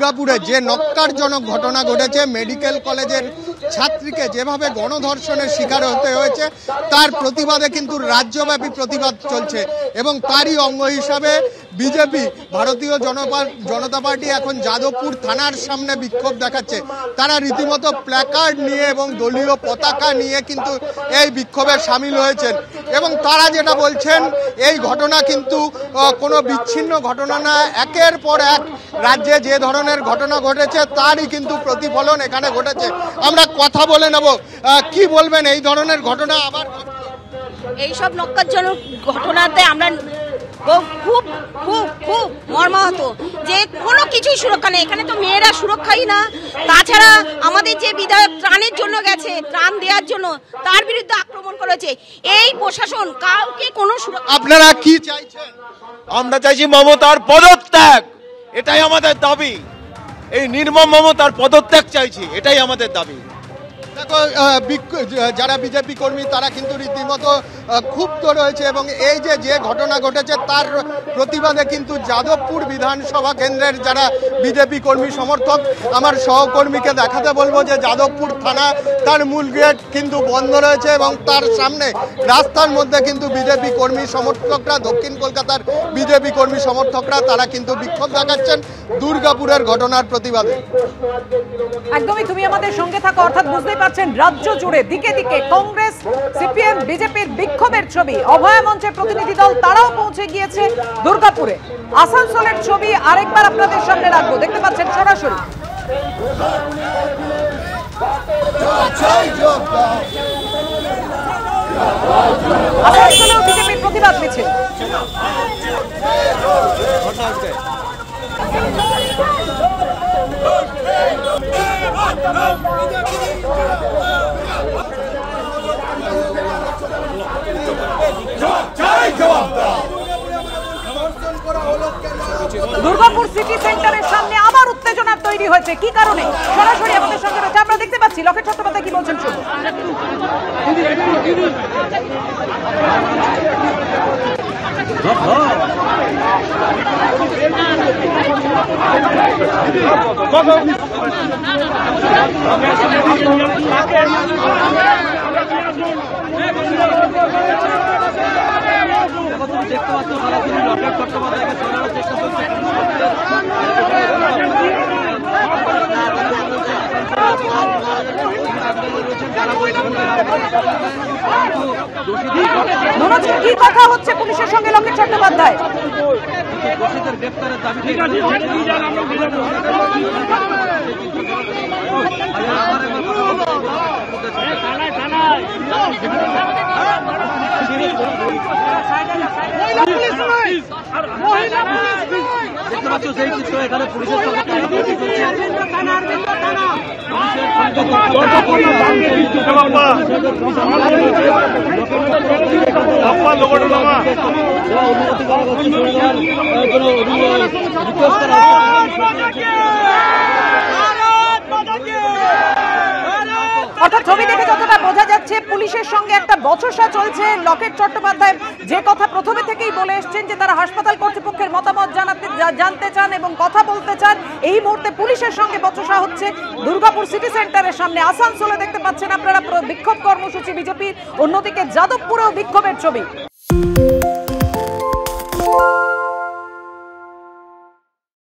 দুর্গাপুরে যে নক্কারজনক ঘটনা ঘটেছে, মেডিকেল কলেজের ছাত্রীকে যেভাবে গণধর্ষণের শিকার হতে হয়েছে তার প্রতিবাদে কিন্তু রাজ্যব্যাপী প্রতিবাদ চলছে এবং তারই অঙ্গ হিসাবে বিজেপি ভারতীয় জনতা পার্টি এখন যাদবপুর থানার সামনে বিক্ষোভ দেখাচ্ছে। তারা রীতিমতো প্ল্যাকার্ড নিয়ে এবং দলীয় পতাকা নিয়ে কিন্তু এই বিক্ষোভে সামিল হয়েছেন এবং তারা যেটা বলছেন এই ঘটনা কিন্তু কোনো বিচ্ছিন্ন ঘটনা না, একের পর এক রাজ্যে যে ধরনের ঘটনা ঘটেছে তারই কিন্তু প্রতিফলন এখানে ঘটেছে। আমরা কথা বলে নেব, কি বলবেন এই ধরনের ঘটনা আবার? এইসব নক্কারজনক ঘটনাতে আমরা খুব খুব খুব মর্মাহত যে কোনো কিছুই সুরক্ষা নেই। এখানে তো মেয়েরা সুরক্ষাই না। তাছাড়া আমাদের যে বিধায়ক ত্রাণের জন্য গেছে, ত্রাণ দেওয়ার জন্য, তার বিরুদ্ধে আক্রমণ করেছে এই প্রশাসন। কাউকে কোনো সুরক্ষা। আপনারা কি চাইছেন? আমরা চাইছি মমতার পদত্যাগ, এটাই আমাদের দাবি। এই নির্মম মমতার পদত্যাগ চাইছি, এটাই আমাদের দাবি। দেখো, যারা বিজেপি কর্মী তারা কিন্তু রীতিমতো ক্ষুব্ধ রয়েছে এবং এই যে ঘটনা ঘটেছে তার প্রতিবাদে কিন্তু যাদবপুর বিধানসভা কেন্দ্রের যারা বিজেপি কর্মী সমর্থক, আমার সহকর্মীকে দেখাতে বলবো যে যাদবপুর থানা তার মূল গেট কিন্তু বন্ধ রয়েছে এবং তার সামনে রাস্তার মধ্যে কিন্তু বিজেপি কর্মী সমর্থকরা, দক্ষিণ কলকাতার বিজেপি কর্মী সমর্থকরা তারা কিন্তু বিক্ষোভ দেখাচ্ছেন দুর্গাপুরের ঘটনার প্রতিবাদে। একদমই, তুমি আমাদের সঙ্গে থাকো। অর্থাৎ বুঝতেই পারছেন রাজ্য জুড়ে দিকে দিকে কংগ্রেস, সিপিএম, বিজেপির বিক্ষোভের ছবি। অভয়া মঞ্চের প্রতিনিধি দল তারাও পৌঁছে গিয়েছে দুর্গাপুরে। আসানসোলের ছবি আরেকবার আপনাদের সামনে রাখবো, দেখতে পাচ্ছেন সরাসরি। আসানসোলেও বিজেপির প্রতিবাদ মিছিল। দুর্গাপুর সিটি সেন্টারের সামনে আবার উত্তেজনা তৈরি হয়েছে, কি কারণে? সরাসরি আমাদের সঙ্গে রয়েছে, আমরা দেখতে পাচ্ছি। লকেট চট্টোপাধ্যায় কি বলছেন শুনুন। দেখতে পাচ্ছ সারাদিন লকেট চট্টোপাধ্যায়কে সরানোর চেষ্টা করছে। কি কথা হচ্ছে পুলিশের সঙ্গে লকেট চট্টোপাধ্যায়? দোষীদের গ্রেপ্তারের দাবি। দেখতে পাচ্ছ সেই চিত্র, এখানে পুলিশের সঙ্গে অনুমতি করা হচ্ছে। অর্থাৎ ছবি দেখে যতটা বোঝা যাচ্ছে পুলিশের সঙ্গে একটা বচসা চলছে। লকেট চট্টোপাধ্যায় যে কথা প্রথমে থেকেই বলে এসছেন যে তারা হাসপাতাল কর্তৃপক্ষের মতামত জানতে চান এবং কথা বলতে চান, এই মুহূর্তে পুলিশের সঙ্গে বচসা হচ্ছে দুর্গাপুর সিটি সেন্টারের সামনে। আসানসোলে দেখতে পাচ্ছেন আপনারা বিক্ষোভ কর্মসূচি বিজেপির, অন্যদিকে যাদবপুরেও বিক্ষোভের ছবি।